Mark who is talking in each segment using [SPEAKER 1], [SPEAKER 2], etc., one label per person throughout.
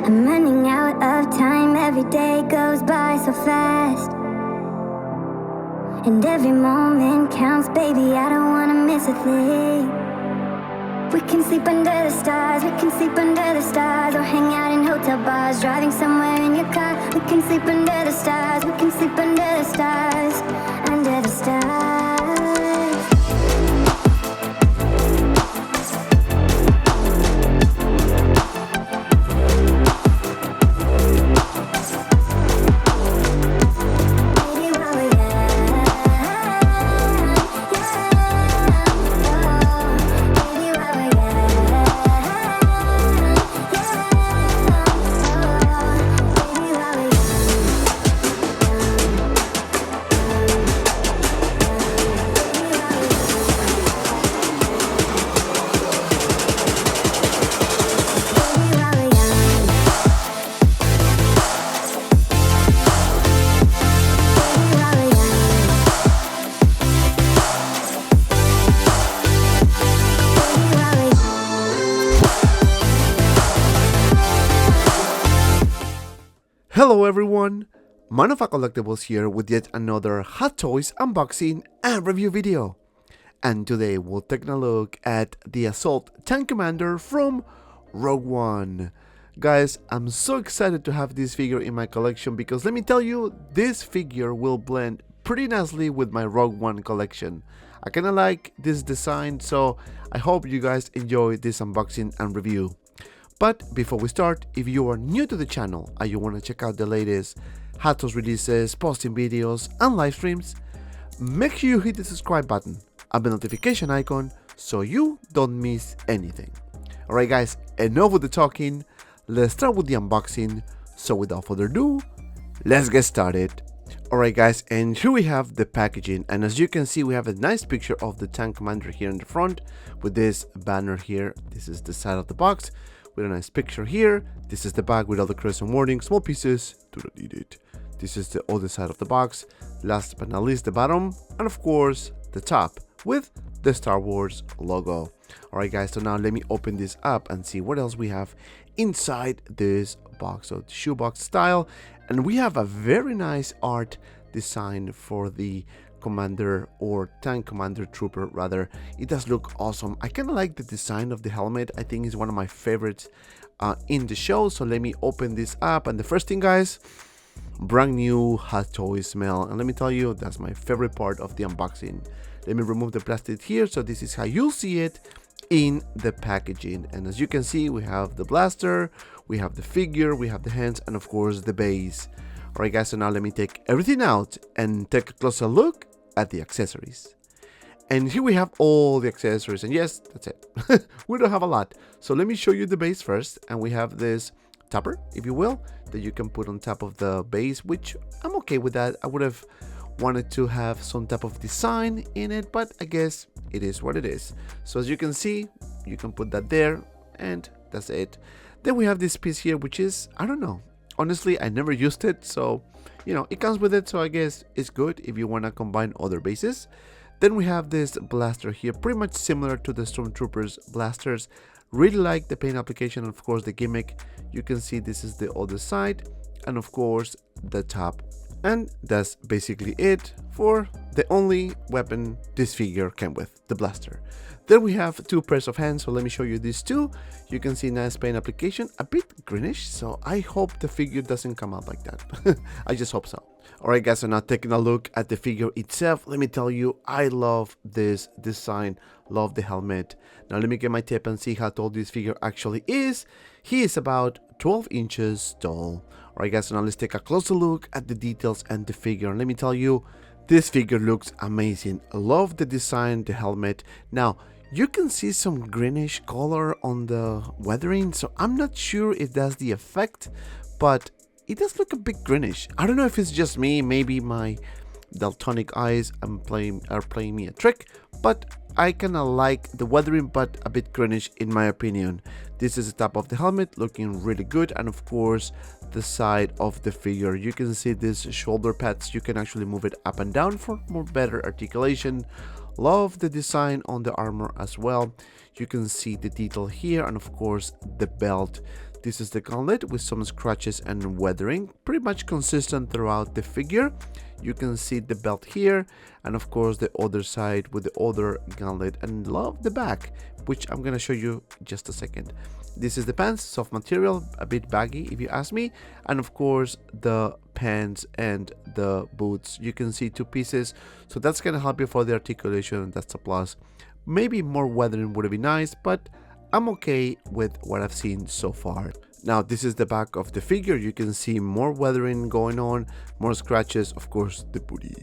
[SPEAKER 1] I'm running out of time, every day goes by so fast, and every moment counts, baby, I don't wanna miss a thing. We can sleep under the stars, we can sleep under the stars, or hang out in hotel bars, driving somewhere in your car. We can sleep under the stars, we can sleep under the stars, under the stars.
[SPEAKER 2] Hello everyone, MAFIA Collectibles here with yet another Hot Toys unboxing and review video. And today we'll take a look at the Assault Tank Commander from Rogue One. Guys, I'm so excited to have this figure in my collection because let me tell you, this figure will blend pretty nicely with my Rogue One collection. I kinda like this design, so I hope you guys enjoy this unboxing and review. But before we start, if you are new to the channel and you want to check out the latest Hot Toys releases, posting videos and live streams, make sure you hit the subscribe button and the notification icon so you don't miss anything. Alright guys, enough with the talking, let's start with the unboxing. So without further ado, let's get started. Alright guys, and here we have the packaging, and as you can see we have a nice picture of the Tank Commander here in the front with this banner here. This is the side of the box with a nice picture here. This is the back with all the crescent warning, small pieces, do not need it. This is the other side of the box. Last but not least, the bottom, and of course the top with the Star Wars logo. Alright guys, so now let me open this up and see what else we have inside this box. So shoebox style, and we have a very nice art design for the commander, or tank commander trooper rather. It does look awesome. I kind of like the design of the helmet. I think it's one of my favorites in the show. So let me open this up, and the first thing guys, brand new Hot Toy smell, and let me tell you, that's my favorite part of the unboxing. Let me remove the plastic here, so this is how you'll see it in the packaging. And as you can see, we have the blaster, we have the figure, we have the hands, and of course the base. Alright guys, so now let me take everything out and take a closer look at the accessories. And here we have all the accessories, and yes, that's it. We don't have a lot. So let me show you the base first, and we have this topper, if you will, that you can put on top of the base, which I'm okay with that. I would have wanted to have some type of design in it, but I guess it is what it is. So as you can see, you can put that there, and that's it. Then we have this piece here, which is, I don't know, honestly, I never used it, so you know, it comes with it, so I guess it's good if you want to combine other bases. Then we have this blaster here, pretty much similar to the Stormtroopers blasters. Really like the paint application, and of course the gimmick. You can see this is the other side, and of course the top. And that's basically it for the only weapon this figure came with, the blaster. Then we have two pairs of hands, so let me show you these two. You can see nice paint application, a bit greenish, so I hope the figure doesn't come out like that. I just hope so. Alright guys, so now taking a look at the figure itself, let me tell you, I love this design, love the helmet. Now let me get my tape and see how tall this figure actually is. He is about 12 inches tall. Alright guys, so now let's take a closer look at the details and the figure. And let me tell you, this figure looks amazing. I love the design, the helmet. Now, you can see some greenish color on the weathering, so I'm not sure if that's the effect, but it does look a bit greenish. I don't know if it's just me, maybe my daltonic eyes are playing me a trick, but I kinda like the weathering, but a bit greenish in my opinion. This is the top of the helmet, looking really good, and of course the side of the figure. You can see these shoulder pads, you can actually move it up and down for more better articulation. Love the design on the armor as well. You can see the detail here, and of course the belt. This is the gauntlet with some scratches and weathering, pretty much consistent throughout the figure. You can see the belt here, and of course the other side with the other gauntlet, and love the back, which I'm gonna show you just a second. This is the pants, soft material, a bit baggy if you ask me, and of course the pants and the boots. You can see two pieces, so that's gonna help you for the articulation. That's a plus. Maybe more weathering would be nice, but I'm okay with what I've seen so far. Now this is the back of the figure. You can see more weathering going on, more scratches, of course the booty.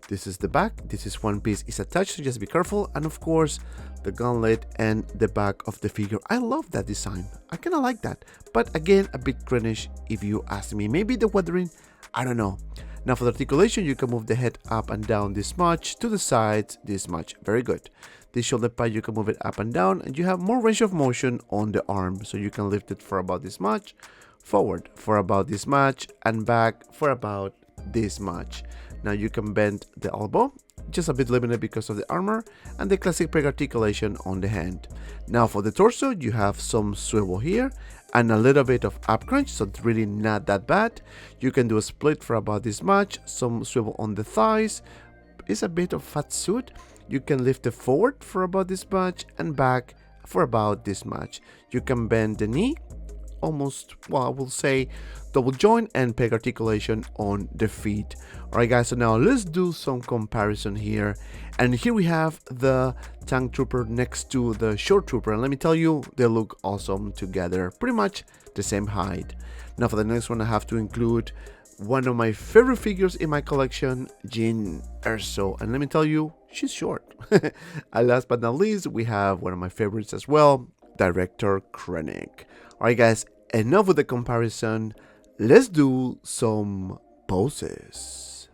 [SPEAKER 2] This is the back. This is one piece is attached, so just be careful. And of course the gauntlet and the back of the figure. I love that design. I kind of like that, but again a bit cringe if you ask me. Maybe the weathering, I don't know. Now for the articulation, you can move the head up and down this much, to the sides this much. Very good. This shoulder pad, you can move it up and down, and you have more range of motion on the arm, so you can lift it for about this much, forward for about this much, and back for about this much. Now you can bend the elbow, just a bit limited because of the armor, and the classic peg articulation on the hand. Now for the torso, you have some swivel here and a little bit of up crunch, so it's really not that bad. You can do a split for about this much, some swivel on the thighs. It's a bit of fat suit. You can lift it forward for about this much and back for about this much. You can bend the knee, almost, well, I will say double joint and peg articulation on the feet. Alright guys, so now let's do some comparison here. And here we have the tank trooper next to the short trooper, and let me tell you, they look awesome together, pretty much the same height. Now for the next one, I have to include one of my favorite figures in my collection, Jyn Erso, and let me tell you, she's short. And last but not least, we have one of my favorites as well, Director Krennic. Alright guys, enough with the comparison, let's do some poses.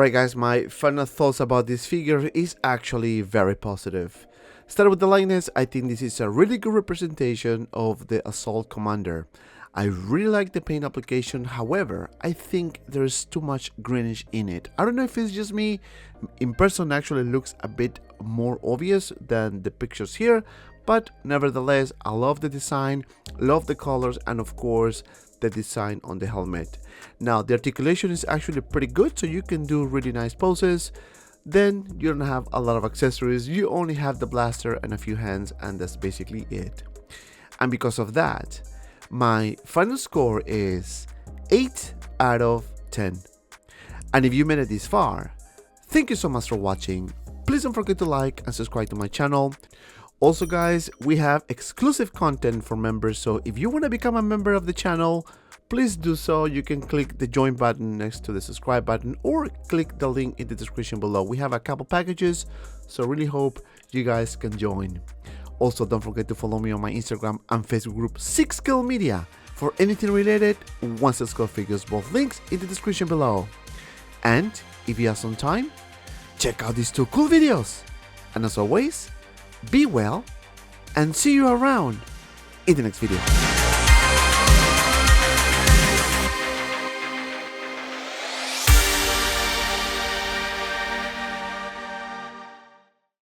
[SPEAKER 2] Alright guys, my final thoughts about this figure is actually very positive. Starting with the likeness, I think this is a really good representation of the Assault Commander. I really like the paint application, however, I think there's too much greenish in it. I don't know if it's just me, in person actually looks a bit more obvious than the pictures here, but nevertheless, I love the design, love the colors, and of course, the design on the helmet. Now, the articulation is actually pretty good, so you can do really nice poses. Then, you don't have a lot of accessories, you only have the blaster and a few hands, and that's basically it. And because of that, my final score is 8 out of 10. And if you made it this far, thank you so much for watching. Please don't forget to like and subscribe to my channel. Also guys, we have exclusive content for members, so if you want to become a member of the channel, please do so. You can click the join button next to the subscribe button or click the link in the description below. We have a couple packages, so really hope you guys can join. Also, don't forget to follow me on my Instagram and Facebook group 6Kill Media for anything related 1/6 figures, both links in the description below. And if you have some time, check out these 2 cool videos. And as always, be well and see you around in the next video.